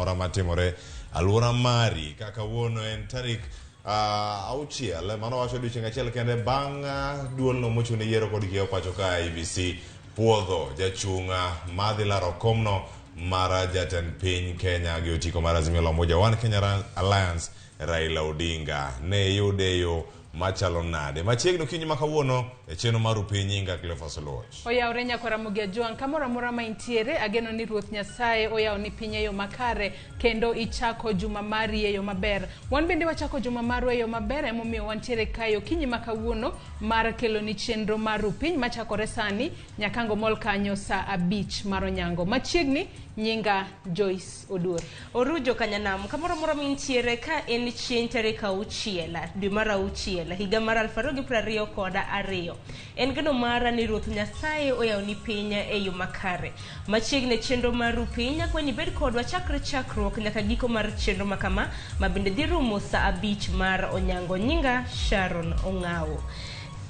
mora matimore alwora mari kaka wuono en tarik auchiel mano wacho odiochieng' achiel kende bang' duol no mochune yiero kod kiewo pacho ka IEBC puodho jachunga madhi laro komno mara jatend piny Kenya gi otiko mar Azimio la Umoja One Kenya Alliance Raila Odinga ne yude yo machalo nade machiegni kinyi makawuono e cheno maru piny inga Cleophas Loch oyawre nyakora Ramogi Juang kamora mora ma intiere ageno ni Ruoth Nyasaye oyaw ni piny eyo makare kendo ichako juma mari eyo maber wan bende wachako juma maru eyo maber emomiyo wantiere kayo kinyi makawuono mar kelo ni chenro maru piny machakore sani nyakango mol kanyo sa 5 mar onyango machiegni nyinga Joyce Odur Orujo Kanyanam kamora mora ma intiere ka en chieng' tarik 6 dwe mar 6 higa mar 2022 en geno mara ni Ruoth Nyasaye oyaw ni piny eyo makare machiegni chenro maru piny nyaka ni bed kodwa chakruok nyaka giko mar chenro makama mabende dhi rumo sa 5 mar onyango nyinga Sharon Ong'awo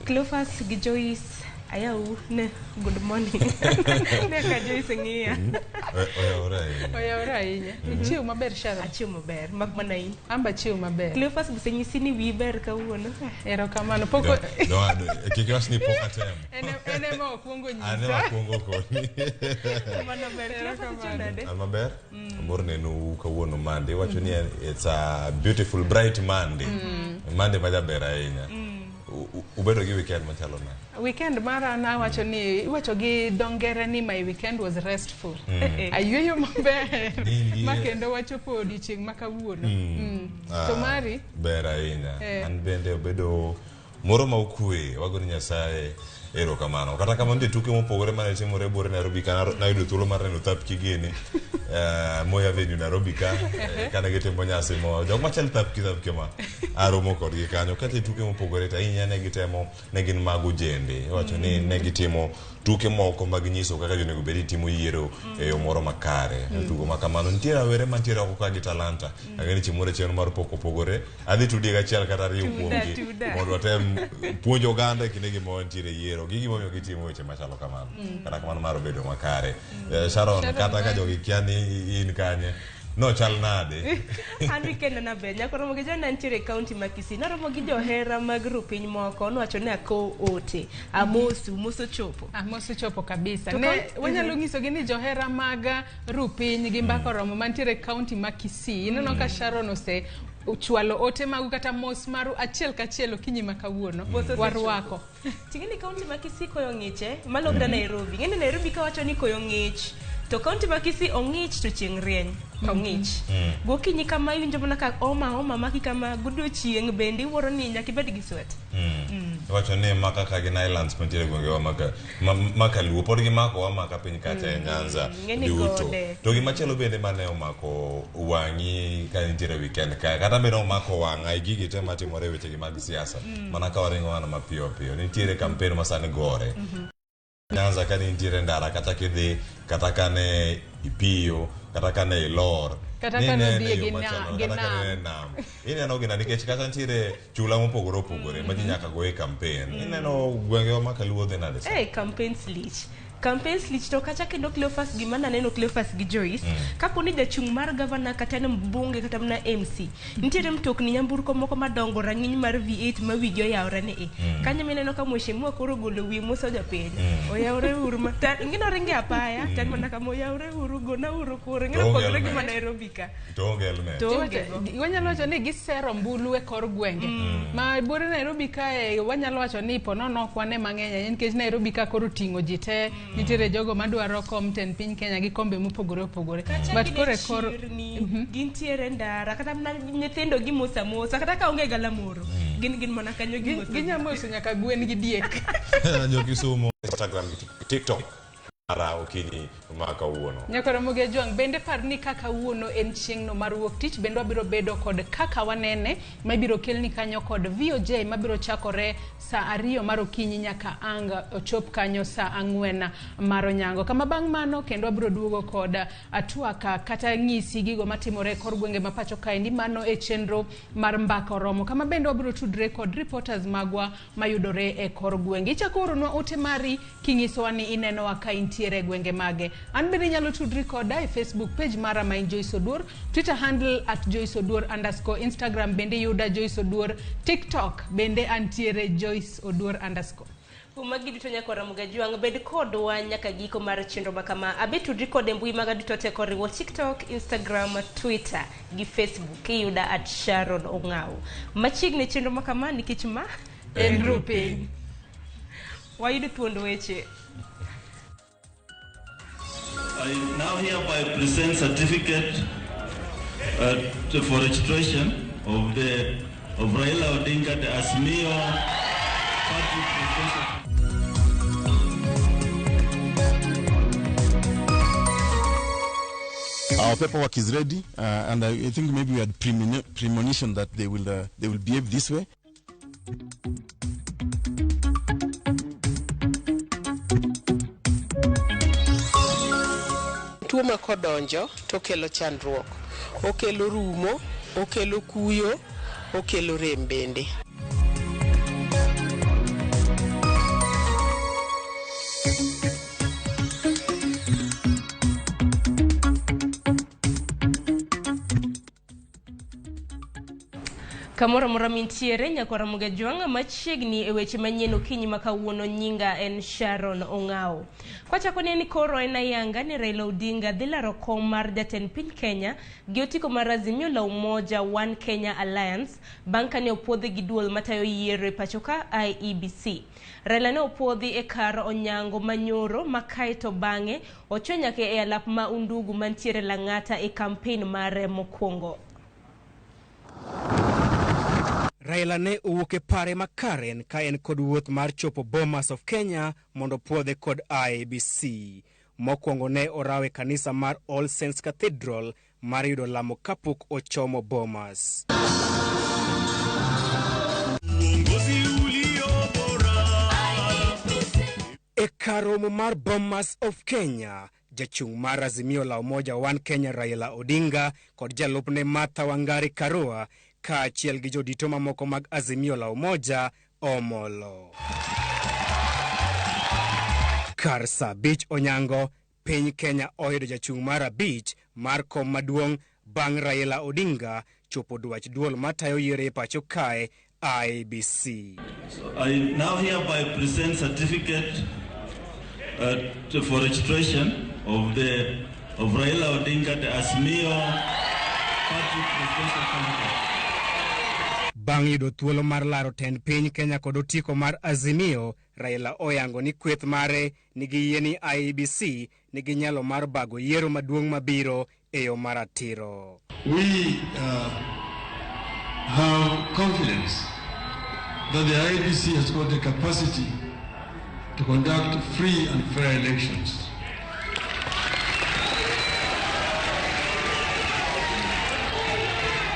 Cleophas gi Joyce ayau ne good morning ne ka Joyce ngiya oyawre ahinya chiu maber Sharon achiu maber mak mana in amba chiu maber Cleophas gisenyisi ni wi ber kawuono erokamano poko kiki wasni poka tem ene ma okuongo nyisa ane wakuongo koni mana ber Cleophas chonade maber amor nenu kawuono Monday wacho ni it's a beautiful bright Monday Monday majaber ahinya ubedo gi weekend machalo na weekend mara na wacho ni iwacho gi dongere ni my weekend was restful ayueyo maber makendo wacho po odiochieng' makawuono to mari ber ahinya an bende obedo moro ma ukwe wagoni Nyasaye erokamano kata kamano tuke mopogore mane timore bore Nairobi kana nayudo thuolo mar neno Thapki gini Moya Venue Nairobi ka kana gitimo nyasi mo jok machal Thapki ma aromo kodgi kanyo kata tuke mopogore ta inya ne gitemo ne gin magu jende wacho ni ne gitimo tuke moko mag nyiso kaka jonego bedi timo yiero e yo moro makare tugo makamano nitiere awere mantiere oko ka gi talanta ageni chimore cheno mar pogore adhi tudi ga chiel kata riyo kuomgi mondo atem puonjo oganda kinde gi mo ntiere yiero gigi momiyo gitimo weche machalo kamano kata kamano mar bedo makare Sharon kata ka jogi kiani in kanye no chal nade an weekend na be nyakoro Ramogi jana ntiere county ma Kisii na Ramogi johera mag rupiny moko no wacho ni ako ote moso chopo kabisa ne wanyalo nyiso gi ni johera mag rupiny gi mbako romo mantiere county ma Kisii ineno ka Sharon ose uchwalo ote magu kata mos maru achiel kachiel okinyi makawuono warwako tingeni county ma Kisii koyo ngiche malogda Nairobi ngene Nairobi ka wacho ni koyo ngich to county ma Kisii ongich to chieng' rieny ongich gokinyi kama iwinjo mana ka oma maki kama godiochieng' bende iworo ni nyaka ibed gi sweat wacho ni maka ka gin islands mantiere gwenge wa maka luo pod gi mako wa maka piny kacha e Nyanza duto to gi machielo bende mane omako wangi ka nitiere weekend ka kata bende omako wanga gigi te matimore weche gi mag siasa mana ka waringo wana mapiyo nitiere campaign masane gore Nyanza ka nitiere ndara kata kidhi kata kane ipiyo kata kane ilor kata kane odhi ginam ineno gina nikech kata nitiere chula mopogore ma ji nyaka go e campaign ineno gwenge wa makaluo dhe nade campaign slich to kacha kendo Cleophas gi mana neno Cleophas gi Joyce kapo ni jachung' mar governor kata ne mbunge kata na MC nitiere mtokni nyamburko moko madongo rang'iny mar V8 ma wigi oyawre ni kanyo mineno ka mheshimiwa koro golo wi moso japiny oyawre uru mata ngino ringe apaya tan mana kama oyawre uru gona uru koro ngino pogre gi Nairobi ka to wanyalo wacho ni gisero mbulu e kor gwenge ma bore Nairobi ka wanyalo wacho ni ponono kwane mang'eny nikech Nairobi ka koro tingo ji te nitiere jogo madwaro kom ten piny Kenya gi kombe mopogore but kore gintiere ndara kata nyithindo gi mosa kata ka onge galamoro gin mana kanyo ginyamoso nyaka gwen gi diek jogi sumo Instagram TikTok ara okinyi maka wuono nyakora Ramogi Juang bende parni kaka wuono en chieng' no mar wuok tich bende wabiro bedo kod kaka wanene mabiro kelni kanyo kod VOJ mabiro chakore sa 2 mar okinyi nyaka anga ochop kanyo sa 4 mar onyango kama bang' mano kendo wabiro duogo kod atwaka kata ng'isi gigo matimore kor gwenge mapacho kaendi mano e chenro mar mbako romo kama bende wabiro tudre kod reporters magwa mayudore e kor gwenge ichakoro nwa ote mari kingiso ni ineno wa kainti intiere gwenge mage. An bende nyalo tudri koda e Facebook page mara ma Joyce Oduor, Twitter handle @JoyceOduor_, Instagram bende yuda Joyce Oduor, TikTok bende antiere Joyce Oduor_. Umagi duto nyako Ramogi Juang bed kodwa nyaka giko mar chenro makama. Abetudri kode mbui maga duto te koriwo TikTok, Instagram, Twitter gi Facebook iyuda @Sharon Ong'aw. Machiegni chenro makama nikech ma en Piny. Wayudo thuond weche. I now hereby present certificate for registration of Raila Odinga the Azimio Party presidential. Our paperwork is ready, and I think maybe we had premonition that they will behave this way. Tuo ma kodonjo to kelo chandruok, okelo rumo, okelo kuyo, okelo rem bende. Kamoro mora mintiere nyako Ramogi Juang machiegni e weche manyien okinyi makawuono. Nyinga en Sharon Ong'aw. Kwachako ni koro en ayanga ni Raila Odinga dhi laro kom mar jatend piny Kenya gi otiko mar Azimio la Umoja One Kenya Alliance bang' kane opuodhi gi duol matayo yiero e pacho ka IEBC. Raila ne opuodhi e kar onyango manyoro makae to bang'e ocho nyaka e alap ma undugu mantiere Lang'ata e kampen mare mokwongo. Raila ne owuok e pare makaren ka en kod wuoth mar chopo Bomas of Kenya mondo puodhe kod IEBC. Mokwongo ne orawe kanisa mar All Saints Cathedral mar yudo lamo kapok ochomo Bomas. E karomo mar Bomas of Kenya, jachung' mar Azimio la Umoja One Kenya Raila Odinga kod jalupne Martha Wangari Karua kaachiel gi jodito mamoko mag Azimio la Umoja omolo. Kar sa abich onyango, piny Kenya oyudo jachung' mar abich mar kom maduong' bang' Raila Odinga chopo dwach duol matayo yiero e pacho kae IEBC. So I now hereby present certificate for registration of Raila Odinga the Azimio Party presidential candidate. Bang' yudo thuolo mar laro tend piny Kenya kod otiko mar Azimio, Raila oyango ni kweth mare nigi yie ni IEBC nigi nyalo mar bago yiero maduong' mabiro e yo maratiro. We have confidence that the IEBC has got the capacity to conduct free and fair elections.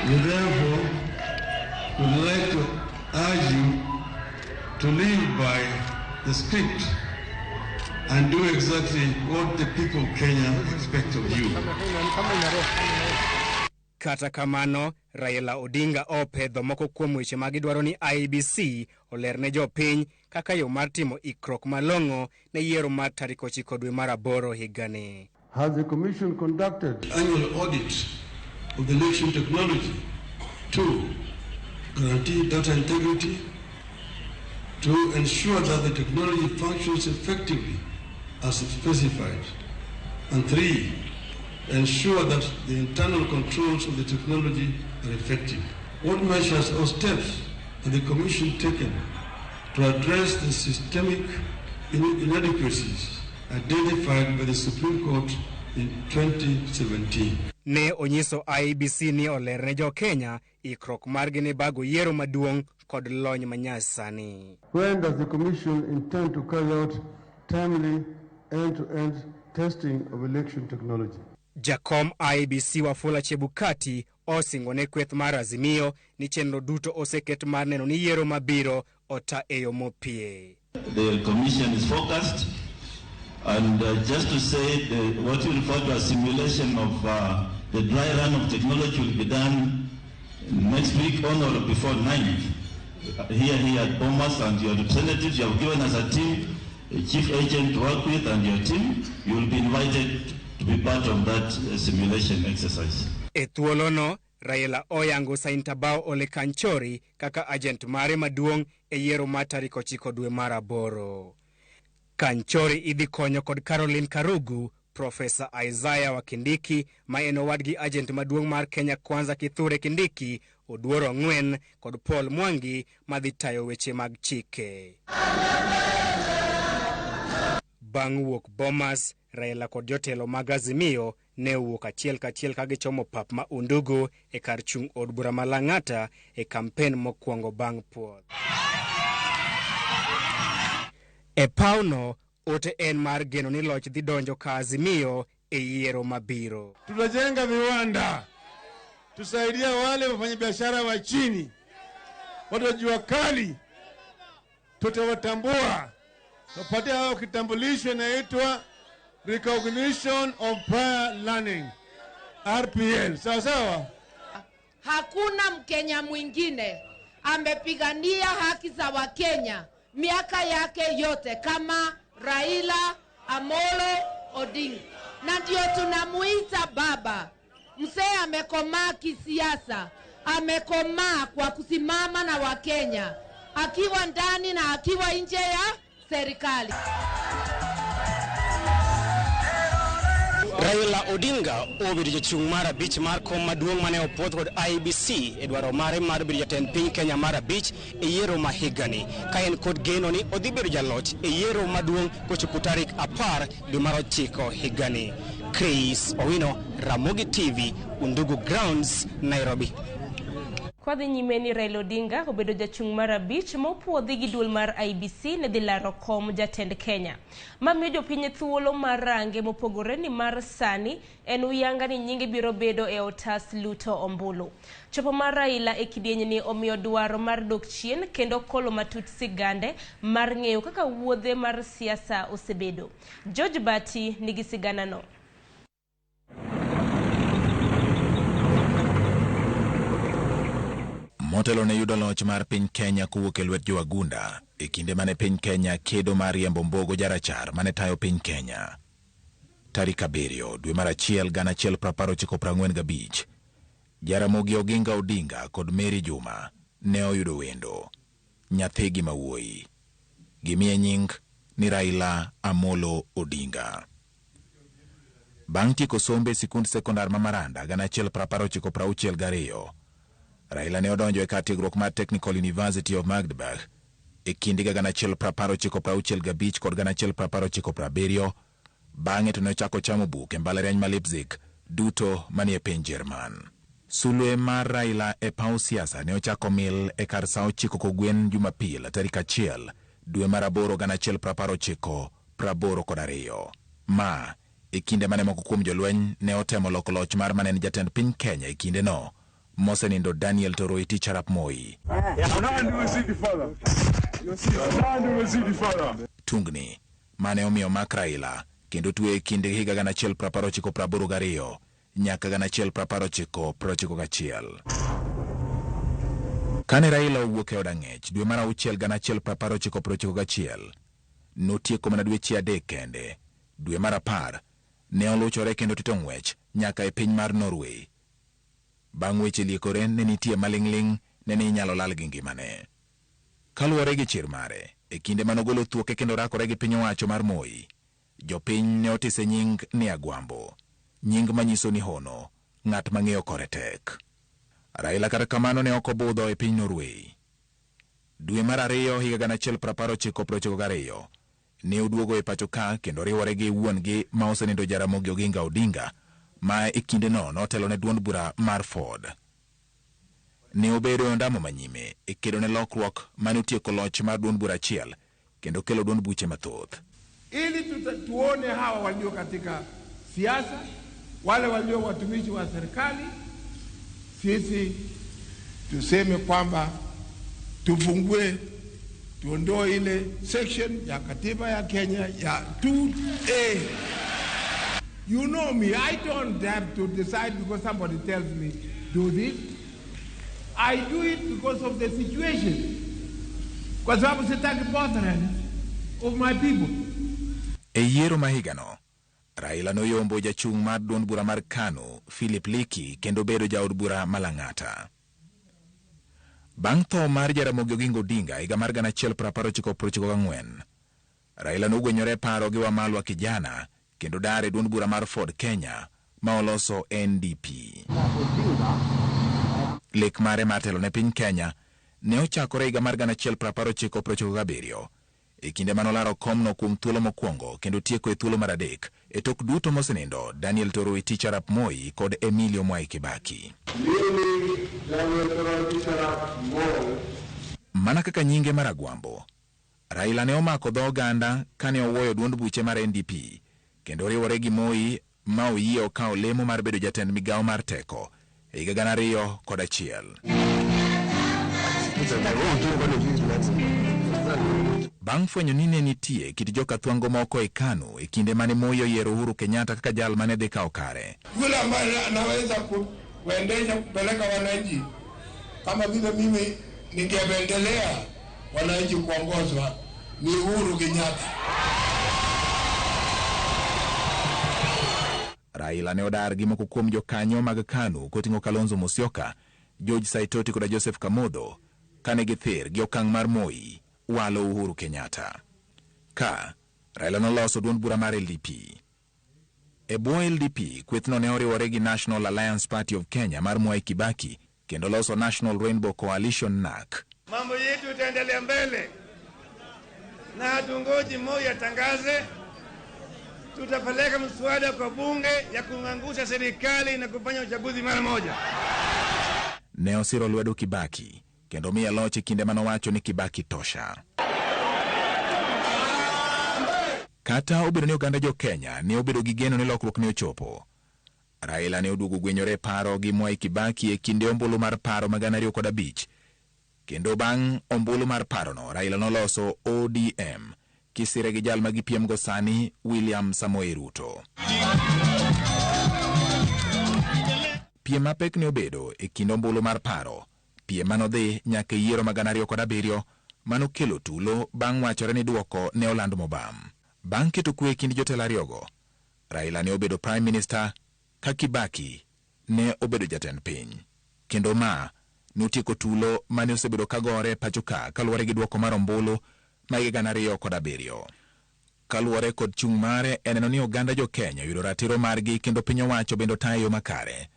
We therefore would like to urge you to live by the script and do exactly what the people of Kenya expect of you. Kata kamano, Raila Odinga opedho moko kuom weche magidwaro ni IEBC olerne jopiny kaka yo mar timo ikrok malong'o ne yiero mar tarik 9 dwe mar 8 higani. Has the Commission conducted annual audit of the election technology to guarantee data integrity, to ensure that the technology functions effectively as specified, and 3, ensure that the internal controls of the technology are effective? What measures or steps has the Commission taken to address the systemic inadequacies identified by the Supreme Court in 2017? Ne onyiso IEBC ni olerne jo Kenya ikrok margi ne bago yiero maduong' kod lony manyasani. When does the Commission intend to carry out timely end-to-end testing of election technology? Jakom IEBC Wafula Chebukati osingo ne kweth mar Azimio ni chenro duto oseket mar neno ni yiero mabiro ota eyo mopie. The Commission is focused, and just to say what you refer to as simulation of the dry run of technology will be done next week on or before 9th. Here at Bomas, and your representatives, you have given us a team chief agent to work with and your team, you will be invited to be part of that simulation exercise. Ethuolono, Raila oyango Saintabao Ole Kanchori kaka agent mare maduong' e yiero mar tarik 9 dwe mar aboro. Kanchori idhi konyo kod Caroline Karugu, Profesa Isaiah Wakindiki, ma en owadgi agent maduong' mar Kenya Kwanza Kithure Kindiki, Oduoro Ng'wen kod Paul Mwangi madhi tayo weche mag chike. Bang' wuok Bomas, Raila kod jotelo mag Azimio ne wuok achiel kachiel ka gichomo pap ma Undugu e kar chung' od bura ma Lang'ata e kampen mokwongo bang' puoth. E pauno, ote en mar geno ni loch dhi donjo ka Azimio e yiero mabiro. Tutajenga viwanda, tusaidia wale wafanyabiashara wa chini, watu wa jua kali, tutawatambua, tupatia hao kitambulisho inaitwa Recognition of Prior Learning, RPL. Sawa sawa? Hakuna Mkenya mwingine amepigania haki za Wakenya miaka yake yote kama Raila Amolo Odinga. Na ndio tunamuita baba. Mzee amekomaa kisiasa, amekomaa kwa kusimama na Wakenya, akiwa ndani na akiwa nje ya serikali. Raila Odinga obedo jachung' mar abich mar kom maduong' mane opuodh kod IEBC e dwaro mare mar bedo jatend piny Kenya mar abich e yiero ma higani, ka en kod geno ni odhi bedo jaloch e yiero maduong' kochopo tarik 10 dwe mar 9 higani. Chris Owino, Ramogi TV, Undugu Grounds, Nairobi. Kwa dhi nyime ni Raila Odinga obedo jachung' mar abich mopuodhi gi duol mar IEBC ne dhi laro kom jatend Kenya. Mamiyo jopiny thuolo mar range mopogore ni mar sani en uyanga ni nyinge biro bedo e otas luto ombulu. Chopo mar Raila e kidieny ni omiyo dwaro mar dok chien kendo kolo matut sigande mar ng'eyo kaka wuodhe mar siasa osebedo. George Bati nigi sigana no. Motelo ne yudo loch mar piny Kenya kowuok e lwet jowagunda e kinde mane piny Kenya kedo mar riembo mbogo jarachar mane tayo piny Kenya. Tarik 7 dwe mar 1 1945, Jaramogi Oginga Odinga kod Mary Juma ne oyudo wendo, nyathigi mawuoyi. Gimiye nying ni Raila Amolo Odinga. Bang' tieko sombe e sikund sekondar ma Maranda 1962, Raila ne odonjo e kar tiegruok mar Technical University of Magdeburg e kinde 1965 kod 1970, bang'e to ne ochako chamo buk e mbalariany ma Leipzig, duto manie piny Jerman. Sulwe mar Raila e paw siasa ne ochako mil e kar sa 9 kogwen Jumapil tarik 1 dwe mar 8 1982. Ma e kinde mane moko kuom jolweny ne otemo loko loch mar manen jatend piny Kenya e kinde no, Mosenindo Daniel Toroitich Arap Moi. Tungni mane omiyo mak Raila kendo tuwe e kinde higa 1982 nyaka 1991. Kane Raila owuok e od ang'ech dwe mar 6 1991, notieko mana dweche 3 kende. Dwe mar 10 ne oluchore kendo tito ng'wech nyaka e piny mar Norway. Bang' weche liekore ne nitie maling'ling' ne ni inyalo lal gi ngimane. Kaluwore gi chir mare, e kinde manogolo thuoke kendo rakore gi piny owacho mar Moi, jopiny ne otise nying ni Agwambo, nying manyiso ni hono, ng'at mang'eyo kore tek. Raila kata kamano ne ok obudho e piny Norway. Dwe mar 2 higa 1992 ne oduogo e pacho ka kendo riwore gi wuon-gi ma osenindo Jaramogi Oginga Odinga, ma e kinde no notelo ne duond bura mar Ford. Ne obedo ondamo manyime e kedo ne lokruok mane otieko loch mar duond bura achiel kendo kelo duond buche mathoth. Ili tuone hawa walio katika siasa, wale walio watumishi wa serikali, sisi tuseme kwamba tufungue, tuondoe ile section ya katiba ya Kenya ya 2A. You know me, I don't have to decide because somebody tells me do this. I do it because of the situation. Kwa sababu sitaki bothering. of my people. E yiero ma higano, Raila noyombo jachung' mar duond bura mar KANU, Philip Liki, kendo bedo jaod bura malang'ata. Bang' tho mar Jaramogi Oginga Odinga higa mar 1994, Raila nogwenyore paro gi Wamalwa kijana kendo dare duond bura mar Ford Kenya ma oloso NDP. Lek mare mar telo ne piny Kenya ne ochakore higa mar 1997 e kinde manolaro komno kuom thuolo mokwongo kendo tieko e thuolo mar adek e tok duto mosenindo Daniel Toroitich Arap Moi kod Emilio Mwai Kibaki. Mana kaka nyinge mar agwambo, Raila ne omako dho oganda kane owuoyo duond buche mar NDP kendo riwore gi Moi ma oyie okawo lemo mar bedo jatend migawo mar teko e higa 2001. Bang' fwenyo ni ne nitie kit joka thwango moko e KANU e kinde mane Moi oyiero Uhuru Kenyatta kaka jal mane dhi kawo kare. Yule ambaye anaweza kuendesha kupeleka wananchi kama vile mimi ningependelea wananchi kuongozwa ni Uhuru Kenyatta. Raila ne odar gi moko kuom jokanyo mag KANU koting'o Kalonzo Musyoka, George Saitoti kod Joseph Kamodho kane githir gi okang' mar Moi walo Uhuru Kenyatta. Ka Raila noloso duond bura mar LDP. E bwo LDP, kwethno ne oriwore gi National Alliance Party of Kenya mar Mwai Kibaki kendo loso National Rainbow Coalition NAC. Mambo yetu itaendelea mbele na hatungoji Moi atangaze. Tutapeleka mswada kwa bunge ya kuangusha serikali na kufanya uchaguzi mara moja. Ne osiro lwedo Kibaki kendo miya loch kinde manowacho ni Kibaki tosha. Kata obedo ni oganda jo Kenya ne obedo gi geno ni lokruok ne ochopo, Raila ne oduogo gwenyore paro gi Mwai Kibaki e kinde ombulu mar paro ma 2005 kendo bang' ombulu mar parono Raila noloso ODM kisire gi jal magipiem go sani William Samoei Ruto. Piem mapek ne obedo e kind ombulu mar paro, piem manodhi nyaka yiero ma 2007 manokelo tulo bang' wachore ni duoko ne oland mobam. Bang' keto kwe e kind jotelo ariyogo, Raila ne obedo Prime Minister ka Kibaki ne obedo jatend piny. Kendo ma notieko tulo mane osebedo kagore pachoka kaluwore gi duoko mar ombulu ma higa 2007. Kaluwore kod chung' mare eneno ni oganda jo Kenya yudo ratiro margi kendo piny owacho bendo tayo makare.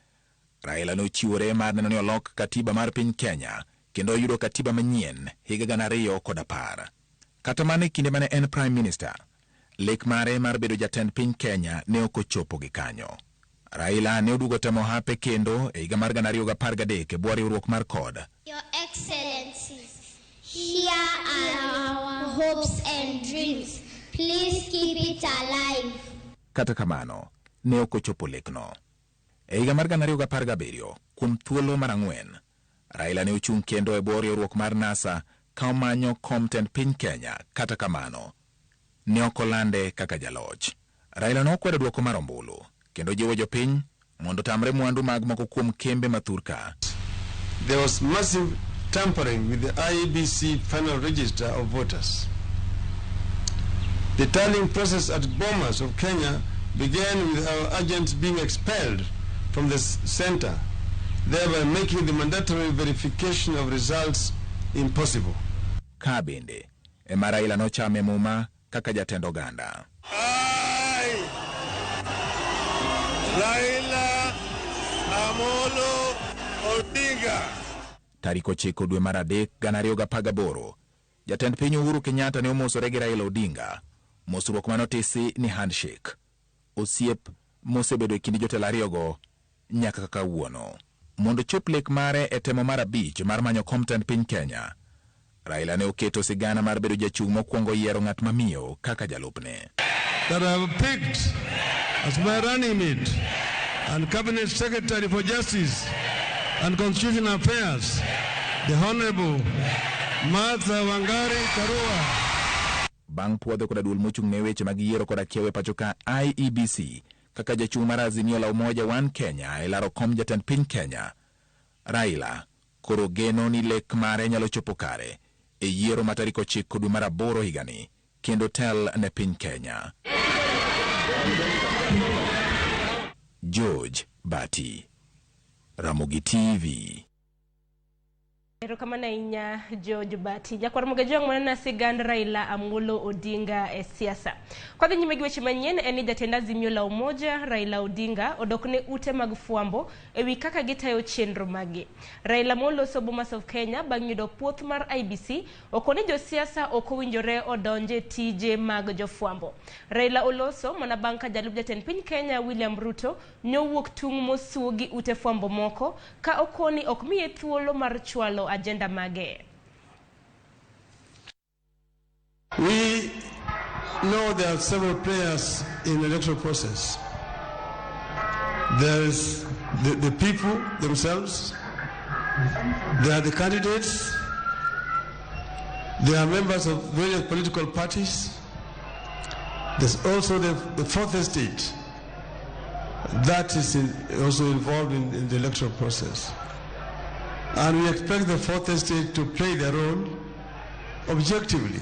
Raila nochiwore mar neno ni olok katiba mar piny Kenya kendo yudo katiba manyien higa 2010. Kata mane kinde mane en Prime Minister, lek mare mar bedo jatend piny Kenya ne okochopo gi kanyo. Raila ne odugo temo hape kendo e higa mar 2013 e bwo riwruok mar CORD. Your Excellencies, here are our hopes and dreams. Please keep it alive. Kata kamano, ne okochopo lekno. E higa mar 2017, kuom thuolo mar 4, Raila ne ochung' kendo e bwo riwruok mar NASA ka omanyo kom tend piny Kenya. Kata kamano, ne okolande kaka jaloch. Raila nokwedo duoko mar ombulu kendo jiwo jopiny mondo tamre mwandu mag moko kuom kembe mathurka. There was massive tampering with the IEBC final register of voters. The tallying process at Bomas of Kenya began with our agents being expelled from the center, thereby making the mandatory verification of results impossible. Ka bende, ema Raila nochame muma kaka jatend oganda. Raila Amolo Odinga. Tarik 9 dwe mar adek 2018, jatend piny Uhuru Kenyatta ne omosore gi Raila Odinga. Mosruok manotisi ni handshake, osiep mosebedo e kind jotelo ariyogo nyaka kaka wuono. Mondo chop lek mare e temo mar 5 mar manyo kom tend piny Kenya, Raila ne oketo sigana mar bedo jachung' mokwongo yiero ng'at mamiyo kaka jalupne. That I have picked as my running mate and Cabinet Secretary for Justice and Constitutional Affairs, the Honorable Martha Wangari Karua. Bang' puodho koda duol mochung' ne weche mag yiero koda kiewe pachoka IEBC kaka jachung' mar Azimio la Umoja One Kenya e laro kom jatend piny Kenya, Raila koro geno ni lek mare nyalo chopo kare e yiero ma tarik 9 dwe mar 8 higani kendo tel ne piny Kenya. George Bati, Ramogi TV. Erokamana inya George Bati. Jakwar Mugajong mwana sigand Raila Amolo Odinga siasa. Kwa nyime gi weche manyien eni jatenda Azimio la Umoja Raila Odinga odokne ute mag fwambo ewi kaka gitayo chenro magi. Raila Amolo Bomas of Kenya bang' yudo puoth mar IBC okone jo siasa okowinjore odonje tije mag jofwambo. Raila Oloso mana bang' ka jalup jatend piny Kenya William Ruto nyowuok tung' mosuo gi ute fwambo moko ka okoni ok miye thuolo mar chwalo agenda mage. We know there are several players in the electoral process. There is the people themselves, there are the candidates, there are members of various political parties, there's also the fourth estate that is also involved in the electoral process. And we expect the fourth estate to play their role objectively.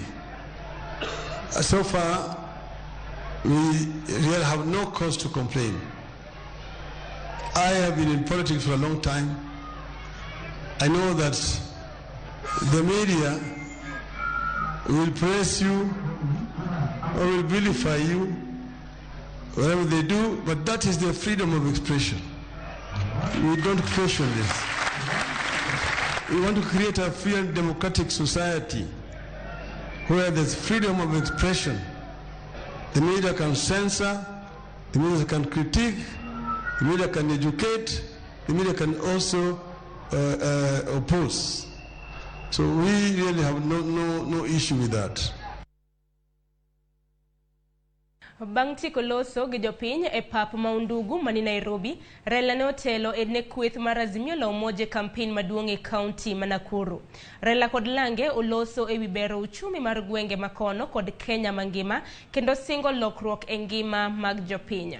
So far, we really have no cause to complain. I have been in politics for a long time. I know that the media will praise you or will vilify you, whatever they do, but that is their freedom of expression. We don't question this. We want to create a free and democratic society where there's freedom of expression. The media can censor, the media can critique, the media can educate, the media can also oppose. So we really have no issue with that. Bang' tiko loso gi jopiny e pap maundugu mani Nairobi, Raila ne otelo ne kweth mar Azimio la Umoja campaign maduong' e county ma Nakuru. Raila kod Lange oloso ewi bero uchumi mar gwenge makono kod Kenya mangima kendo singo lokruok e ngima mag jopiny.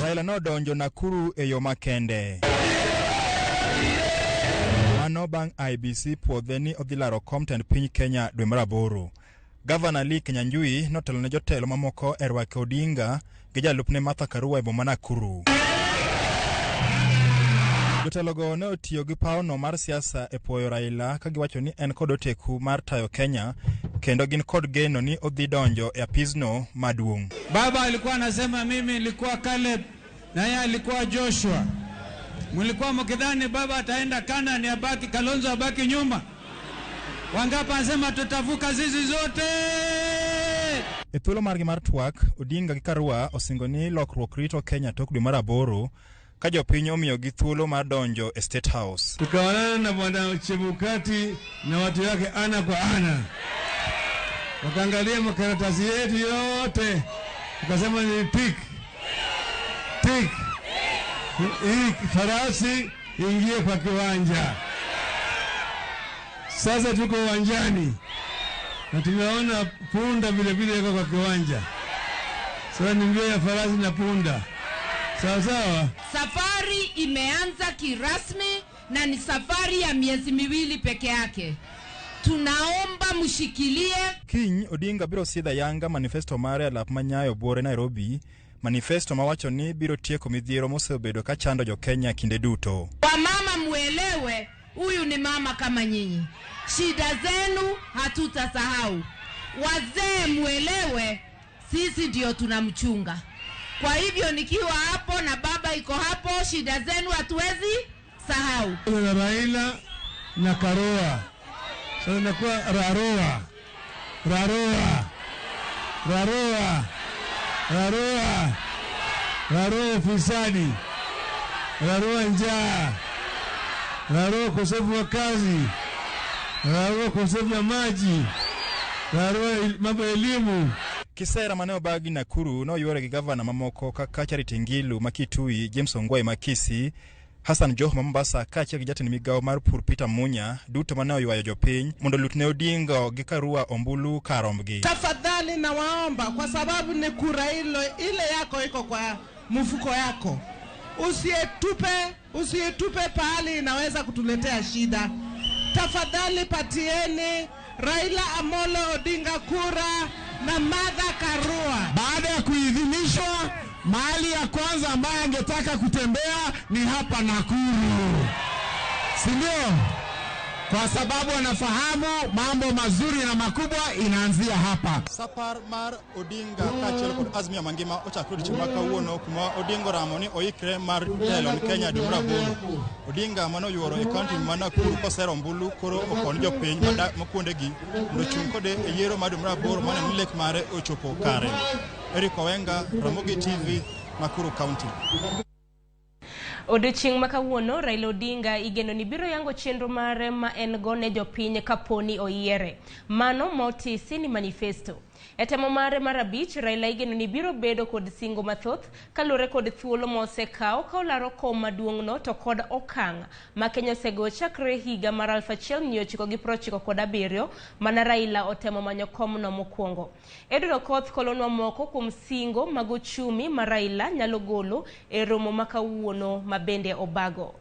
Raila no donjo Nakuru e yo makende. Mano bang' IBC puodhe ni odhilaro komtend piny Kenya dwe mar 8. Governor Lee Kenyanjui notelo ne jotelo mamoko e rwako Odinga gi jalupne Martha Karua e boma Nakuru. Jotelogo ne otiyo gi pauno mar siasa e puoyo Raila ka giwacho ni en kod oteku mar tayo Kenya kendo gin kod geno ni odhi donjo e apizno maduong'. Baba alikuwa anasema mimi nilikuwa Caleb na yeye alikuwa Joshua. Mlikuwa mkidhani baba ataenda Kanani abaki Kalonzo abaki nyuma. Wangapa anasema tutavuka zizi zote. E thuolo margi mar twak, Odinga gi Karua osingo ni lokruok rito Kenya tok dwe mar 8 ka jopiny omiyo gi thuolo mar donjo e State House. Tukaonana na bwana Chebukati na watu wake ana kwa ana. Wakaangalia makaratasi yetu yote. Tukasema ni tik. Hii farasi ingie kwa kiwanja. Sasa tuko uwanjani na tumeona punda vile vile yuko kwa kiwanja. Sasa ni mbio ya farasi na punda. Sawa sawa. Safari imeanza kirasmi na ni safari ya miezi 2 peke yake. Tunaomba mshikilie. Kiny Odinga biro sidha yanga manifesto mare alap manyayo bore Nairobi. Manifesto mawacho ni biro tieko midhiero mosebedo ka chando jo Kenya kinde duto. Wamama muelewe, huyu ni mama kama nyinyi. Shida zenu hatutasahau. Wazee muelewe, sisi ndio tunamchunga. Kwa hivyo nikiwa hapo na baba iko hapo, shida zenu hatuwezi sahau. Na Raila na Karua. Sasa inakuwa Raroa. Raroa fisadi. Raroa njaa. Raroa ukosefu wa kazi. Raroa ukosefu wa maji. Raroa mambo ya elimu. Kisera maneo bagi Nakuru no yuore gi governor mamoko kaka Charity Ngilu Makitui, James Ongwae Makisi, Hassan Joho Mombasa kache gi jatend migawo mar pur Peter Munya duto maneo yuayo jopiny mondo lutne Odinga gi Karua ombulu karomgi. Tafadhali na waomba kwa sababu ni kura ile yako iko kwa mfuko yako. usietupe pahali inaweza kutuletea shida. Tafadhali patieni Raila Amolo Odinga kura na Martha Karua. Baada ya kuidhinishwa, mahali ya kwanza ambaye angetaka kutembea ni hapa Nakuru, si ndio? Kwa sababu anafahamu mambo mazuri na makubwa inaanzia hapa. Sapar mar Odinga kachel kod Azimio mangima ochakore odiochieng' ma kawuono kuma Odinga Ramoni oikre mar telo ni Kenya dwe mar aboro. Odinga manoyuoro e kaunti ma Nakuru kosero ombulu koro okon jopiny makuondegi mondo ochung' kode e yiero mar dwe mar aboro mane ni lek mare ochopo kare. Eric Owenga, Ramogi TV, Nakuru County. Odiochieng' ma kawuono Raila Odinga igeno ni biro yango chenro mare ma en go ne jopiny kaponi oyiere. Mano motisi ni manifesto. E temo mare mar abich, Raila igeno ni biro bedo kod singo mathoth kalure kod thuolo mosekao ka olaro kom maduong'no to kod okang' ma Kenya osego chakre higa mar 1997 mana Raila otemo manyo komno mokwongo. Edwin Okoth kolonwa moko kuom singo mag uchumi ma Raila nyalo golo e romo ma kawuono mabende obago.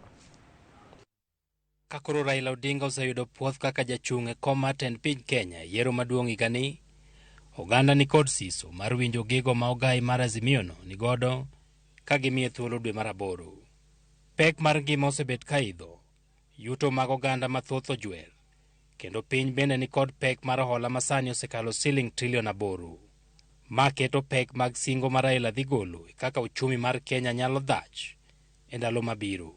Kakoro Raila Odinga oseyudo puoth kaka jachung' e kom mar tend piny Kenya yiero maduong' higani, oganda ni kod siso mar winjo gigo ma ogai mar Azimiono ni godo ka gimiye thuolo dwe mar aboro. Pek mar ngima osebet kaidho, yuto mag oganda mathoth ojwer, kendo piny bende ni kod pek mar hola masani osekalo siling trilion 8. Ma keto pek mag singo mar Raila dhi golo kaka uchumi mar Kenya nyalo dhach e ndalo mabiro.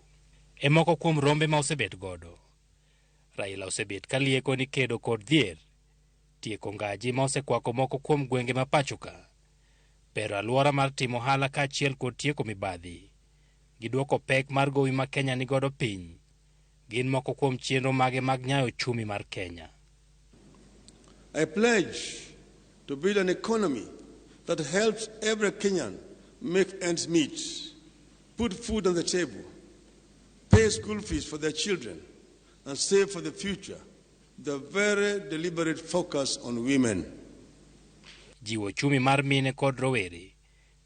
E moko kuom rombe ma osebet godo, Raila osebet kalieko ni kedo kod dhier, tieko ngaji ma osekwako moko kuom gwenge ma pachoka, pero alwora mar timo hala kaachiel kod tieko mibadhi, giduoko pek mar gowi ma Kenya ni godo piny, gin moko kuom chenro mage mag nyayo uchumi mar Kenya. I pledge to build an economy that helps every Kenyan make ends meet, put food on the table, pay school fees for their children, and save for the future. The very deliberate focus on women. Jiwo uchumi mar mine kod rowere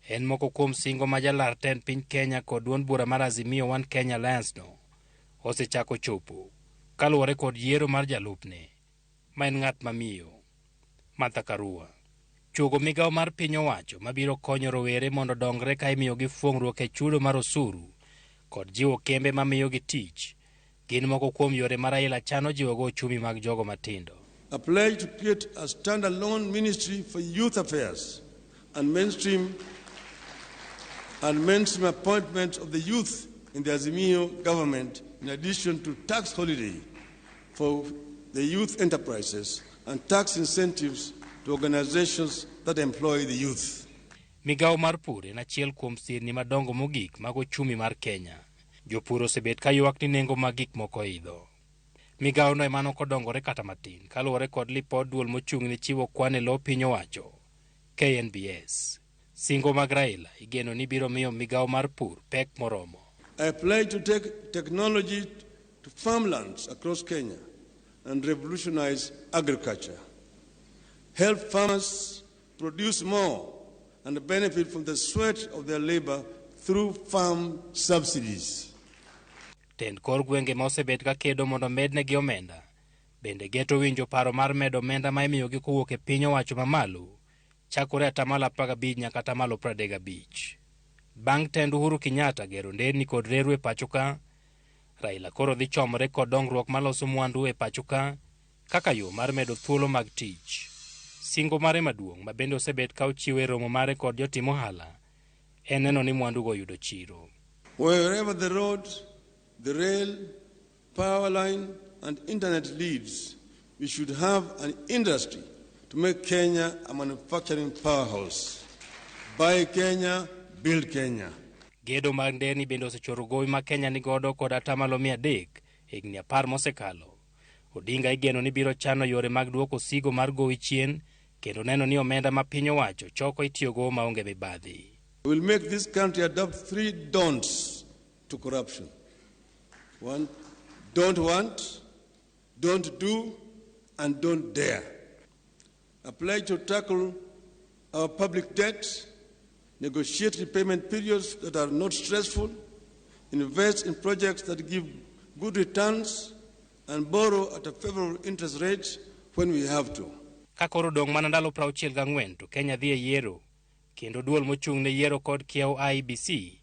en moko kuom singo ma jalar tend piny Kenya kod duond bura mar Azimio One Kenya Alliance no osechako chopo kaluwore kod yiero mar jalupne ma en ng'at mamiyo Martha Karua. Chugo migawo mar piny owacho mabiro konyo rowere mondo dongre ka imiyogi fuong'ruok e chudo mar osuru kod jiwo kembe mamiyogi tich gin moko kuom yore ma Raila chano jiwogo uchumi mag jogo matindo. A pledge to create a standalone ministry for youth affairs and mainstream appointment of the youth in the Azimio government, in addition to tax holiday for the youth enterprises and tax incentives to organizations that employ the youth. Migawo mar pur en achiel kuom sirni madongo mogik mag uchumi mar Kenya. Jopur osebet ka ywak ni nengo mag gik moko idho. Migawo no emano kodongore kata matin kaluwore kod lipod duol mochung' ni chiwo kwan e lo piny owacho KNBS. Singo mag Raila igeno ni biro miyo migawo mar pur pek moromo. I pledge to take technology to farmlands across Kenya and revolutionize agriculture. Help farmers produce more and benefit from the sweat of their labor through farm subsidies. Tend kor gwenge ma osebet ka kedo mondo mednegi omenda bende geto winjo paro mar medo omenda ma imiyogi kowuok e piny owacho mamalo chakore 15% nyaka 35%. Bang' tend Uhuru Kenyatta gero nderni kod reru e pachoka, Raila koro dhi chomore kod dongruok maloso mwandu e pachoka kaka yo mar medo thuolo mag tich. Singo mare maduong' ma bende osebet ka ochiwo e romo mare kod jotim ohala en neno ni mwandugo oyudo chiro. Wherever the road, the rail, power line, and internet leads, we should have an industry to make Kenya a manufacturing powerhouse. Buy Kenya, build Kenya. Gedo mag nderni bende osechoro gowi ma Kenya ni godo kod 300 higni 10 mosekalo. Odinga igeno ni biro chano yore mag duoko sigo mar gowi chien kendo neno ni omenda ma piny owacho choko itiyogo maonge mibadhi. We will make this country adopt 3 don'ts to corruption. 1, don't want, don't do, and don't dare. A pledge to tackle our public debt, negotiate repayment periods that are not stressful, invest in projects that give good returns, and borrow at a favorable interest rate when we have to. Kakoro dong mana ndalo 64 to Kenya dhi e yiero, kendo duol mochung' ne yiero kod kiew IEBC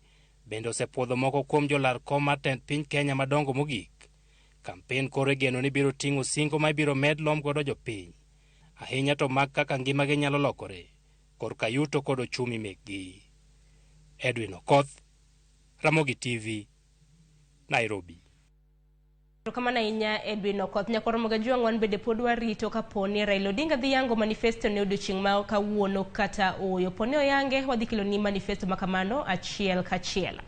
bende osepuodho moko kuom jolar kom mar tend piny Kenya madongo mogik. Kampen koro geno ni biro ting'o singo ma biro med lom godo jopiny, ahinya to mag kaka ngimagi nyalo lokore, korka yuto kod ochumi mekgi. Edwin Okoth, Ramogi TV, Nairobi. Kama na inya Edwin Okoth nyakoro magajua ngwan bede podwa rito kaponi Raila Odinga dhi yango manifesto ne odiochieng' ma kawuono kata oyo poni oyange wadhi kelo ni manifesto makamano achiel kachiel.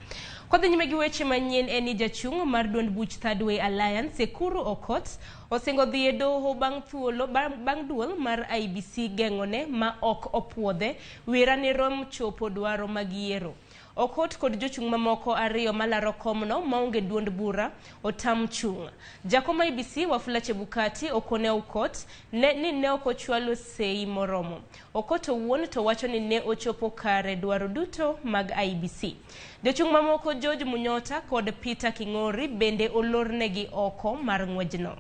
Kodhi nyime gi weche manyien eni jachung' mar duond buch Third Way Alliance Sekuru Okoth osingo dhi e doho bang' duol mar IEBC geng'one ma ok opuodhe wira ni rom chopo dwaro mag yiero. Okoth kod jochung' mamoko ariyo malaro komno maonge duond bura otam chung'. Jakom IEBC Wafula Chebukati okone Okoth ni ne ok ochwalo sei moromo. Okoth owuon to wacho ni ne ochopo kare dwaro duto mag IEBC. Jochung' mamoko George Munyota kod Peter King'ori bende olornegi oko mar ng'wejno.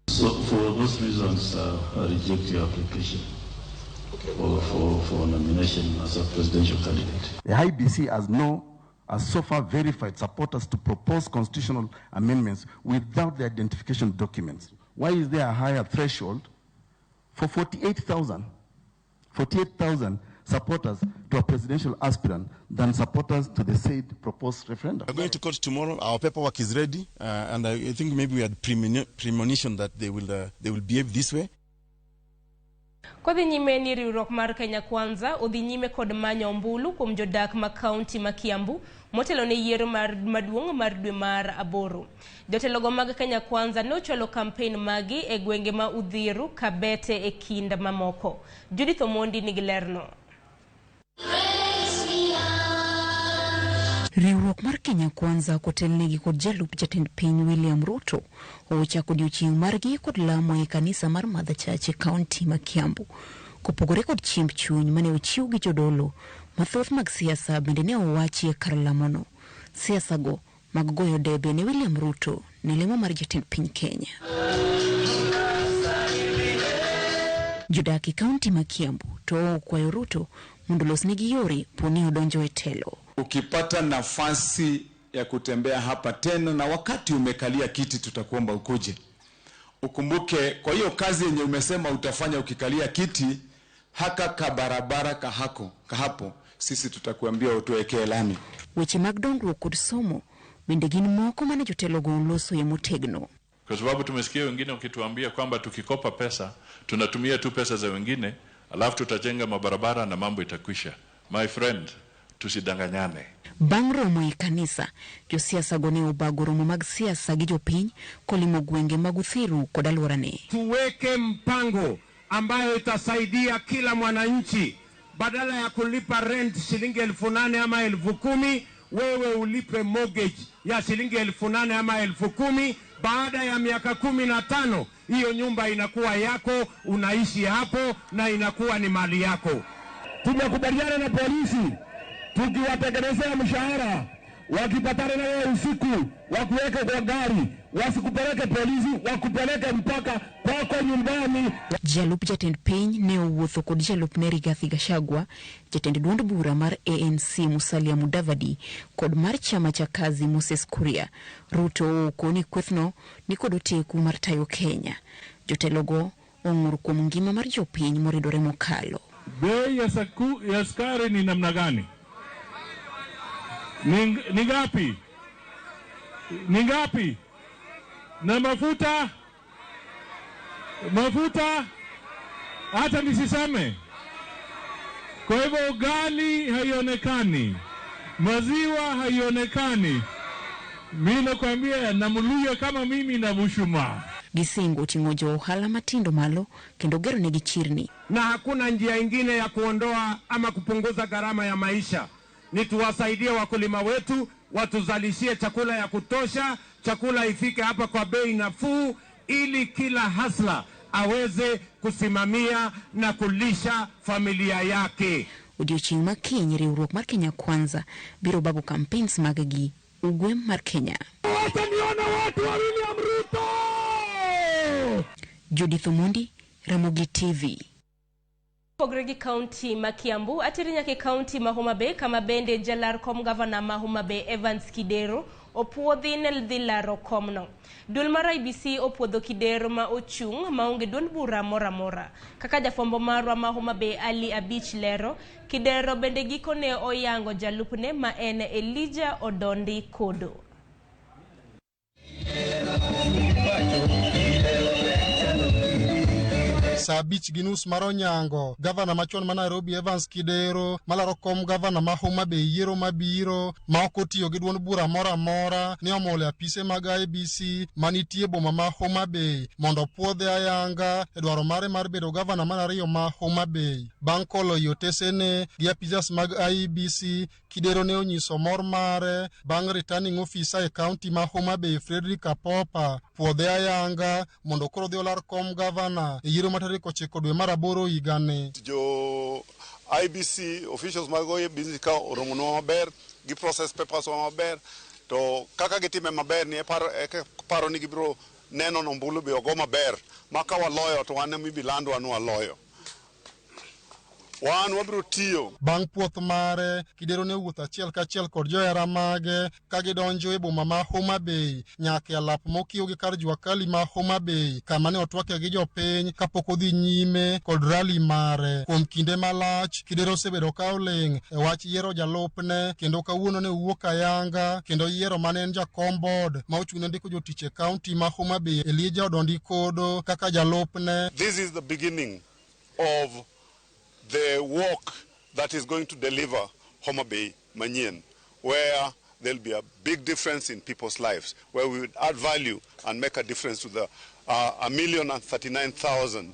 So for those reasons, I reject your application for nomination as a presidential candidate. The IEBC has so far verified supporters to propose constitutional amendments without the identification documents. Why is there a higher threshold for 48,000 supporters to a presidential aspirant than supporters to the said proposed referendum? We're going to court tomorrow. Our paperwork is ready, and I think maybe we had premonition that they will behave this way. Kodhi nyime ni riwruok mar Kenya Kwanza odhi nyime kod manyo ombulu kuom jodak ma kaunti ma Kiambu motelo ne yiero maduong' mar dwe mar aboro. Jotelogo mag Kenya Kwanza nochwalo campaign magi e gwenge ma Udhiru, Kabete e kind mamoko. Judith Omondi nigi lerno. Riwruok mar Kenya Kwanza kotelnegi kod jalup jatend piny William Ruto ochako odiochieng' margi kod lamo e kanisa mar Mother Church e kaunti ma Kiambu. Kopogore kod chiemb chuny mane ochiw gi jodolo, mathoth mag siasa bende ne owachi e kar lamono. Siasa go mag goyo debe ne William Ruto ne lemo mar jatend piny Kenya. Jodaki kaunti ma Kiambu to kwayo Ruto mondo losnegi yore poni odonjo e telo. Ukipata nafasi ya kutembea hapa tena na wakati umekalia kiti tutakuomba ukuje. Ukumbuke kwa hiyo kazi yenye umesema utafanya ukikalia kiti haka kabarabara kahapo sisi tutakuambia utuwekee lami. Weche mag dongruok kod somo bende gin moko mane jotelogo loso ye motegno. Kwa sababu tumesikia wengine ukituambia kwamba tukikopa pesa tunatumia tu pesa za wengine alafu tutajenga mabarabara na mambo itakwisha. My friend, tusidanganyane. Bang' romo e kanisa, josiasa go ne obago romo mag siasa gi jopiny kolimo gwenge mag Uthiru kod alworane. Tuweke mpango ambayo itasaidia kila mwananchi, badala ya kulipa rent shilingi 8,000 ama 10,000, wewe ulipe mortgage ya shilingi 8,000 ama 10,000. Baada ya miaka 15 hiyo nyumba inakuwa yako, unaishi hapo na inakuwa ni mali yako. Tumekubaliana na polisi tukiwatekelezea mshahara, wakipatana na wewe usiku wakuweke kwa gari, wasikupeleke polisi, wakupeleke mpaka kwako nyumbani. Jalup jatend piny ne owuotho kod jalup ne Rigathi Gachagua, jatend duond bura mar ANC Musalia Mudavadi kod mar chama cha kazi Moses Kuria. Ruto koni kwethno ni kod oteku mar tayo Kenya. Jotelogo ong'ur kuom ngima mar jopiny moridore mokalo. Bei ya sukari ni namna gani? Ni ngapi? Ni ngapi? Na mafuta hata nisiseme. Kwa hivyo ugali haionekani, maziwa haionekani. Mimi nakwambia namuluya kama mimi na Mushuma. Gisingo tingojo ohala matindo malo kendo gero ne gichirni. Na hakuna njia ingine ya kuondoa ama kupunguza gharama ya maisha. Ni tuwasaidie wakulima wetu, watuzalishie chakula ya kutosha, chakula ifike hapa kwa bei nafuu, ili kila hasla aweze kusimamia na kulisha familia yake. Odiochieng' ma kiny riwruok mar Kenya Kwanza biro bago campaigns maggi ugwe mar Kenya. Judith Omondi, Ramogi TV. Pogregi County ma Kiambu atiri nyake County ma Homa Bay kama bende jalar kom governor ma Homa Bay Evans Kidero opuodhi ne dhi laro komno. Duol mar IBC opuodho Kidero ma ochung' maonge duond bura mora. Kaka jafombo marwa ma Homa Bay Ali Abich lero, Kidero bende gikone oyango jalupne ma en Elijah Odondi Kodo. Sabich ginus maronyango governor machon ma Nairobi Evans Kidero malaro kom governor ma Homa Bay yiero mabiro ma okotiyo gi duond bura mora ni omole apise mag IBC manitie boma ma Homa Bay mondo puodhe ayanga e dwaro mare mar bedo governor mar ariyo ma Homa Bay. Bang' kolo yotesene gi apisas mag IBC, Kidero ne onyiso mor mare bang' returning officer e county ma Homa Bay Frederick Apopa puodhe ayanga mondo koro dhi olar kom governor e yiero tarik 9 dwe mar 8 higani. Jo IBC officials mag IBC ka oromo maber gi process papers maber to kaka gitime maber ni paro ni gibiro neno nombulu bi ogo maber maka waloyo to wan mi bilando anu waloyo. Wan wabiro tiyo. Bang' puoth mare, Kidero ne wuotho achiel kachiel kod johera mage ka gidonjo e boma ma Homa Bay nyaka e alap mokiyo gi kar Juakali ma Homa Bay kama ne otwake gi jopiny kapok odhi nyime kod rally mare. Kuom kinde malach, Kidero osebedo ka oling' e wach yiero jalupne kendo kawuono ne wuok ayanga kendo yiero mane en jakom board ma ochung'ne ndiko jotich e county ma Homa Bay Elijah Odondi Kodo kaka jalupne. This is the beginning of the work that is going to deliver Homa Bay Manien, where there'll be a big difference in people's lives, where we would add value and make a difference to the 1,039,000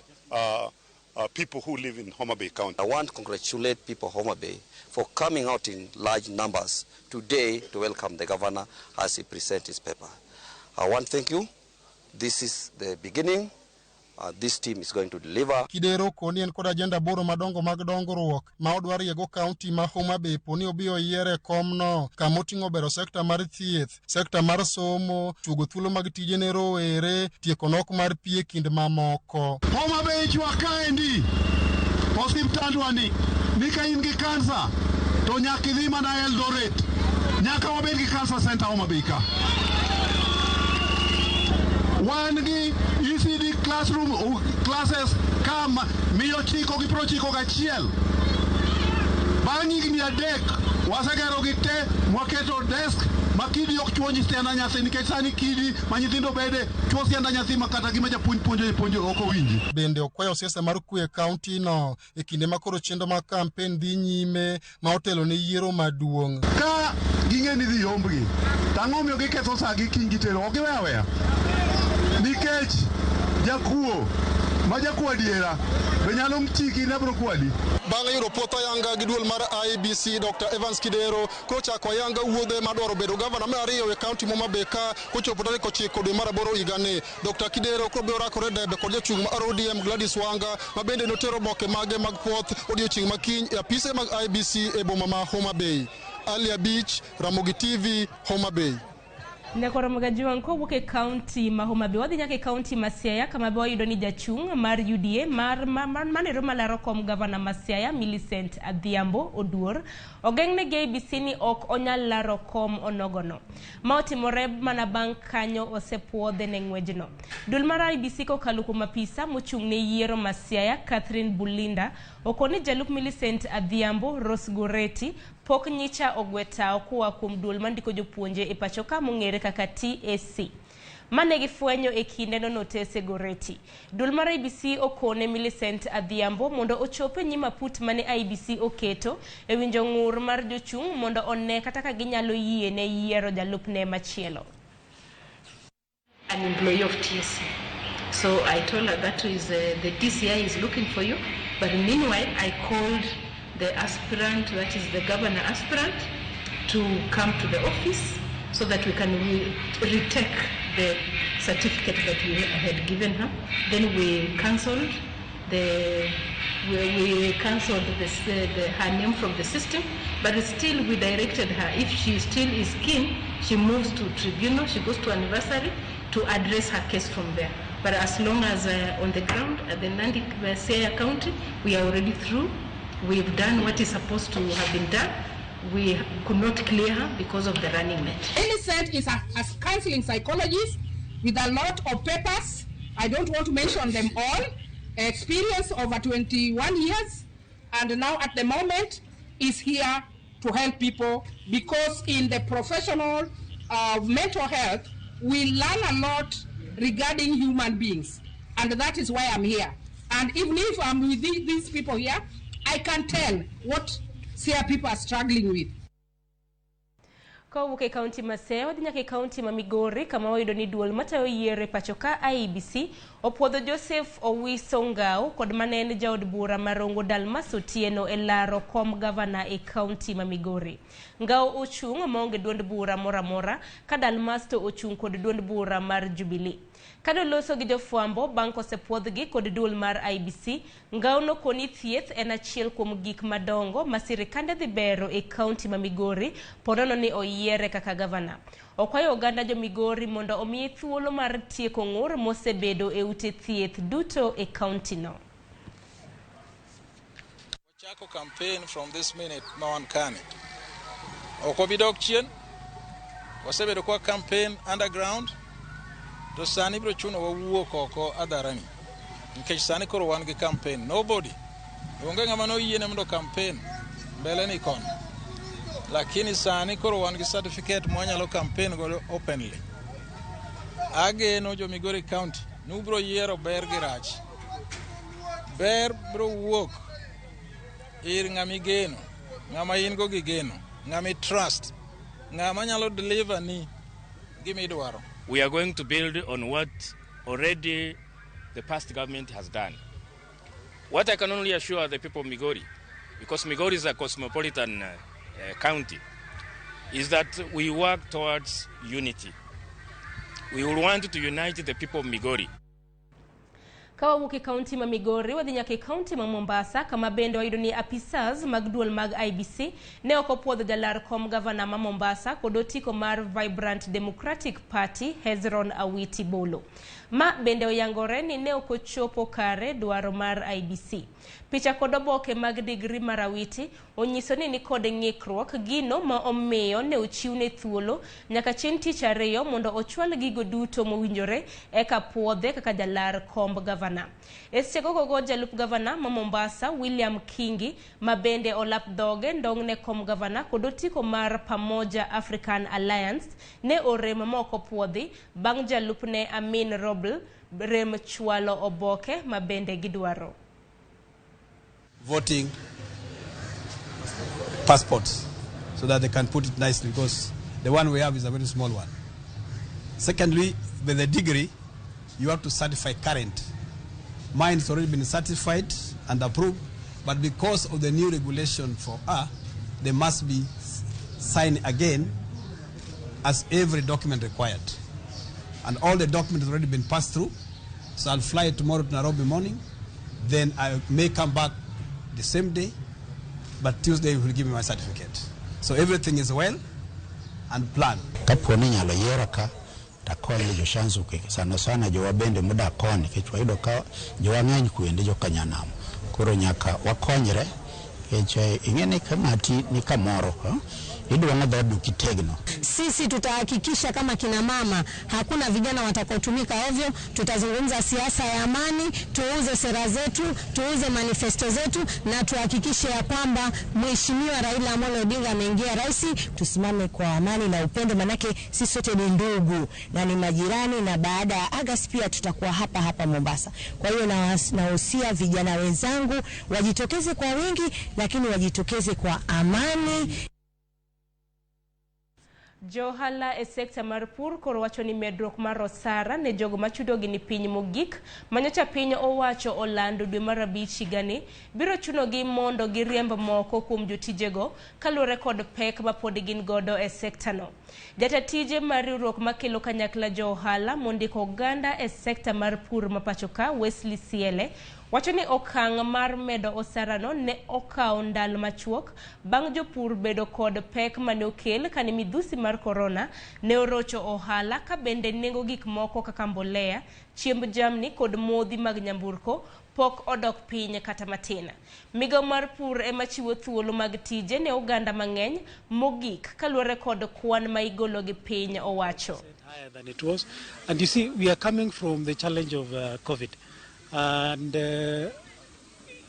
people who live in Homa Bay County. I want to congratulate people of Homa Bay for coming out in large numbers today to welcome the governor as he presents his paper. I want to thank you. This is the beginning. This team is going to deliver. Kidero koni en kod agenda boro madongo mag dongruok ma odwar yego county ma Homa Bay poni obiro yiere komno kama oting'o bero sekta mar thieth, sekta mar somo, chugo thuolo mag tije ne rowere, tieko nok mar pie kind mamoko. Homa Bay chwakaendi osiptandwani ni ka in gi kansa to nyaka idhi mana Eldoret, nyaka wabed gi cancer center Homa Bay ka. Wan gi ECD classroom classes kam 991. Bang' higni 3 wasegero gi te mwaketo desk ma kidi ok chwo nyithindo nyathi nikech sani kidi ma nyithindo bede chwo sienda nyathi ma kata gima japuonj puonjo ok owinji. Bende okwayo siasa mar kwe county no e kinde ma koro chenro mag campaign dhi nyime ma otelo ne yiero maduong'. Ka ging'e ni dhi yombgi, tang'o miyo giketho saa gi kiny gitero, ok giweya weya. Nikech jakuo ma jakuo adiera be nyalo mchiki ne bro kwadi. Bang' yudo puotho ayanga gi duol mar IBC Dr. Evans Kidero kochako ayanga wuodhe madwaro bedo governor mar ariyo e county Homa Bay ka kochopo tarik 9 dwe mar 8 higani. Dr. Kidero koro biro rakore debe kod jachung' mar ODM Gladys Wanga ma bende notero boke mage mag puoth odiochieng' makiny e apise mag IBC e boma ma Homa Bay. Alia Beach, Ramogi TV, Homa Bay. Nekoro magajiwan ko wuke county ma Homa Bay wadhi nyaka county ma Siaya kama be wayudo ni jachung' mar UDA manero malaro kom governor ma Siaya Millicent Adhiambo Oduor ogeng'ne gi IBC ni ok onyal laro kom onogono ma otimore mana bang' kanyo osepuodhe ne ng'wejno. Duol mar IBC kokalo kuom apisa mochung' ne yiero ma Siaya Catherine Bulinda okoni jalup Millicent Adhiambo Rose Goreti pok nyicha ogwetao kuwa kuom duol mandiko jopuonje e pacho ka mong'ere kaka TAC. Mane gifwenyo e kinde no notese Goreti. Duol mar IBC okone Millicent Adhiambo mondo ochope nyima put mane IBC oketo e winjo ng'ur mar jochung' mondo one kata ka ginyalo yie ne yiero jalupne machielo. An employee of TAC. So I told her that is the DCI is looking for you. But meanwhile, I called the aspirant, that is the governor aspirant, to come to the office so that we can retake the certificate that we had given her. Then we cancelled her name from the system, but still we directed her, if she still is keen, she moves to tribunal, she goes to anniversary to address her case from there. But as long as on the ground at the Nandi Siaya County, we are already through. We've done what is supposed to have been done. We could not clear her because of the running mate. Millicent is a counseling psychologist with a lot of papers. I don't want to mention them all. Experience over 21 years, and now at the moment is here to help people, because in the professional mental health, we learn a lot regarding human beings, and that is why I'm here. And even if I'm with these people here, I can tell what Siaya people are struggling with. Kowuok e kaunti ma Siaya wadhi nyaka e kaunti ma Migori kama wayudo ni duol matayo yiero pacho ka IEBC opuodho Joseph Owiso Ngao kod manen jaod bura marongo Dalmas Otieno e laro kom gavana e kaunti ma Migori. Ngao ochung' maonge duond bura moramora ka Dalmas to ochung' kod duond bura mar Jubilee. Kado loso gi jofwambo bang' kosepuodhgi kod duol mar IEBC, Ngao nokoni thieth en achiel kuom gik madongo ma sirikande dhi bero e kaunti ma Migori ponono ni oyiere kaka gavana. Okwayo oganda jo Migori mondo omiye thuolo mar tieko ng'ur mosebedo e ute thieth duto e kaunti no. Wachako campaign from this minute mawankani. Okobidok chien, wasebedo kwa campaign underground, to sani bro chuno wawuok oko adharani. Nikech sani koro wan gi campaign. Nobody. Onge ng'ama noyiene mondo campaign mbele ni kono. Lakini sani koro wan gi certificate mwanyalo campaign go openly. Ageno jo Migori County nubro yiero ber gi rach. Ber bro wuok ir ng'ami geno, ng'ama in go gi geno, ng'ami trust, ng'ama nyalo deliver ni gimidwaro. We are going to build on what already the past government has done. What I can only assure the people of Migori, because Migori is a cosmopolitan county, is that we work towards unity. We will want to unite the people of Migori. Kawawuok e kaunti ma Migori wadhi nyaka e kaunti ma Mombasa kama bende wayudo ni apisas mag duol mag IEBC ne ok opuodho jalar kom gavana ma Mombasa kod otiko mar Vibrant Democratic Party Hezron Awiti Bolo. Ma bende oyangore ni ne ok ochopo kare dwaro mar IEBC. Picha kod oboke mag digri mar Awiti onyiso ni kod ng'ikruok gino ma omiyo ne ochiwne thuolo nyaka chieng' tich ariyo mondo ochwal gigo duto mowinjore eka puodhe kaka jalar komb gavana. Esego jalup gavana ma Mombasa William Kingi ma bende olap dhoge ndong' ne kom gavana kod otiko mar Pamoja African Alliance ne orem ma ok opuodhi bang' jalup ne Amin Roble rem chwalo oboke ma bende gidwaro. Voting passports so that they can put it nicely, because the one we have is a very small one. Secondly, with the degree, you have to certify current. Mine has already been certified and approved, but because of the new regulation for they must be signed again as every document required. And all the documents have already been passed through, so I'll fly tomorrow to Nairobi morning, then I may come back the same day, but Tuesday will give me my certificate. So everything is well and planned. Kaponi nyalo yiero ka takoni jo shanzu ke sana sana jo wabende muda koni kichwa ido ka jo wang'eny kuende jo kanyanam koro nyaka wakonyre keche ingene kamati ni kamoro idwa dhodu kitegno. Sisi tutahakikisha kama kina mama hakuna vijana watakaotumika ovyo. Tutazungumza siasa ya amani, tuuze sera zetu, tuuze manifesto zetu, na tuhakikishe ya kwamba Mheshimiwa Raila Amolo Odinga ameingia rais. Tusimame kwa amani na upendo, manake sisi sote ni ndugu na ni majirani, na baada ya August pia tutakuwa hapa Mombasa. Kwa hiyo nahusia vijana wenzangu wajitokeze kwa wingi, lakini wajitokeze kwa amani. Johala e sekta mar pur koro wacho ni medruok mar osara ne jogo machudo gi ni piny mogik manyocha piny owacho olando dwe mar abich higani biro chuno gi mondo gi riemb moko kuom jotijego kaluwore kod pek ma pod gin godo e sekta no. Jatatije mar riwruok makelo kanyakla johala mondiko oganda e sekta mar pur mapachoka Wesley Siele wacho ni okang' mar medo osara no ne okawo ndalo machuok bang' jopur bedo kod pek mane okel kane midhusi mar corona ne orocho ohala ka bende nengo gik moko kaka mbolea, chiemb jamni kod modhi mag nyamburko pok odok piny kata matin. Migawo mar pur ema chiwo thuolo mag tije ne oganda mang'eny mogik kaluwore kod kwan ma igolo gi piny owacho. Higher than it was, and you see we are coming from the challenge of COVID. And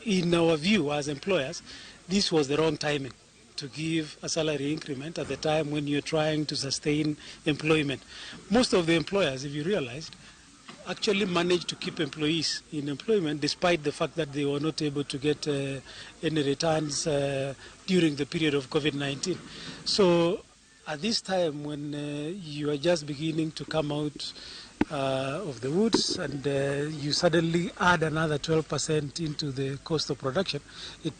in our view as employers, this was the wrong timing to give a salary increment at the time when you're trying to sustain employment. Most of the employers, if you realized, actually managed to keep employees in employment despite the fact that they were not able to get any returns during the period of COVID-19. So at this time when you are just beginning to come out of the woods and you suddenly add another 12% into the cost of production, it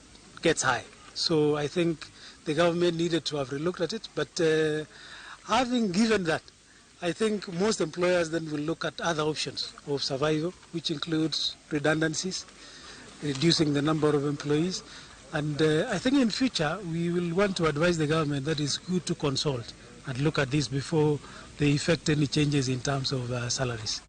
gets high. So I think the government needed to have relooked at it, but having given that, I think most employers then will look at other options of survival, which includes redundancies, reducing the number of employees, and I think in future we will want to advise the government that it's good to consult and look at this before they effect any changes in terms of salaries.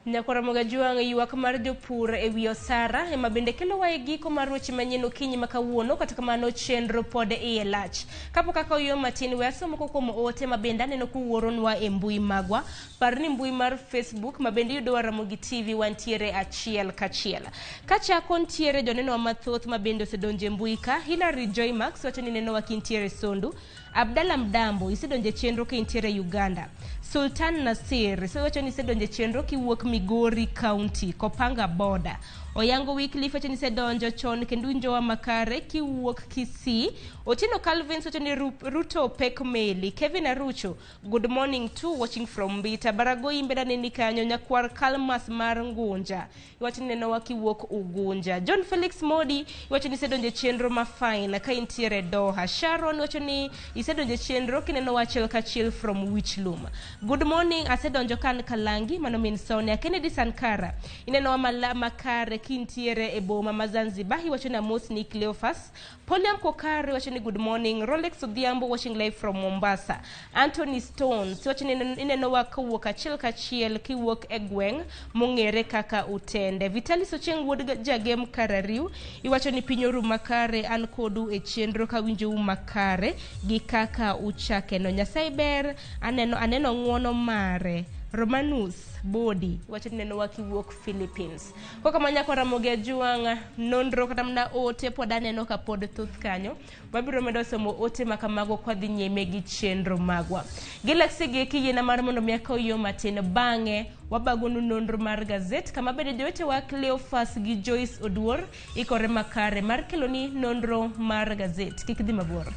Nyakora juang yuak mar jopur e wi osara ema bende kelo wae giko mar weche manyien okinyi makawuono kata kamano chenro pod iye lach. Kapo kaka yo matin weso moko kuom ote mabende aneno kuwuoronwa e mbui magwa parni mbui mar Facebook mabende yudo Ramogi TV wantiere achiel kachiel. Kachako ntiere joneno mathoth mabende osedonje mbui ka. Hilary Joy Max wacho ni neno wakintiere Sondu. Abdalla Mdambo isedonje chenro ki intiere Uganda. Sultan Nasir wacho ni isedonje chenro ki wuok Migori County Kopanga border. Oyango Wycliffe wacho ni isedonjo chon kendo njowa makare ki wuok Kisii. Otino Calvin wacho ni Ruto pek meli. Kevin Arucho, good morning too, watching from Mbita. Barago imbeda nini kanyo nyakwar Kalmas mar Ngunja wacho ni neno waki wuok Ugunja. John Felix Modi wacho ni isedonje chenro mafine ka intiere Doha. Sharon wacho ni isedonje chenro kineno wachiel kachiel from Wichlum. Good morning asedonjo kan Kalangi mano min Sonia. Kennedy Sankara ineno wa makare kintiere e boma Mazanzibar wacho ni Amos ni Cleophas. Poliam Kokari wacho ni good morning. Rolex Odhiambo watching live from Mombasa. Anthony Stones wacho ni ineno wa kawuok achiel kachiel kiwuok e gweng' mong'ere kaka Utende. Vitalis Ocheng wuod jagem Karariu iwacho ni piny oru makare an kodu e chenro kawinjo makare gi kaka uchake no. Nyasaye ber aneno ng'wono mare. Romanus Bodi wacho neno wakiwuok Philippines. Koka manyako Ramogi juang nonro kata mna ote pod aneno ka pod thuth kanyo. Wabiro medo somo ote makamago kwa dhi nyime gi chenro magwa. Galaxy geki yena mar mondo miaka yo matin bang'e wabagonu nonro mar gazet kama bede jowete wa Cleophas gi Joyce Oduor ikore makare mar keloni nonro mar gazet. Kik dhi mabor.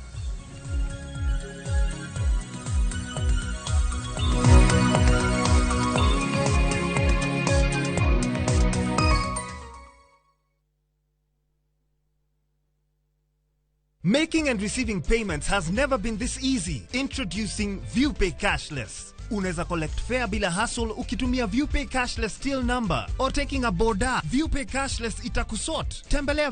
Making and receiving payments has never been this easy. Introducing ViewPay Cashless. Unaweza collect fare bila hassle ukitumia ViewPay Cashless till number or taking a boda. ViewPay Cashless itakusort. Tembelea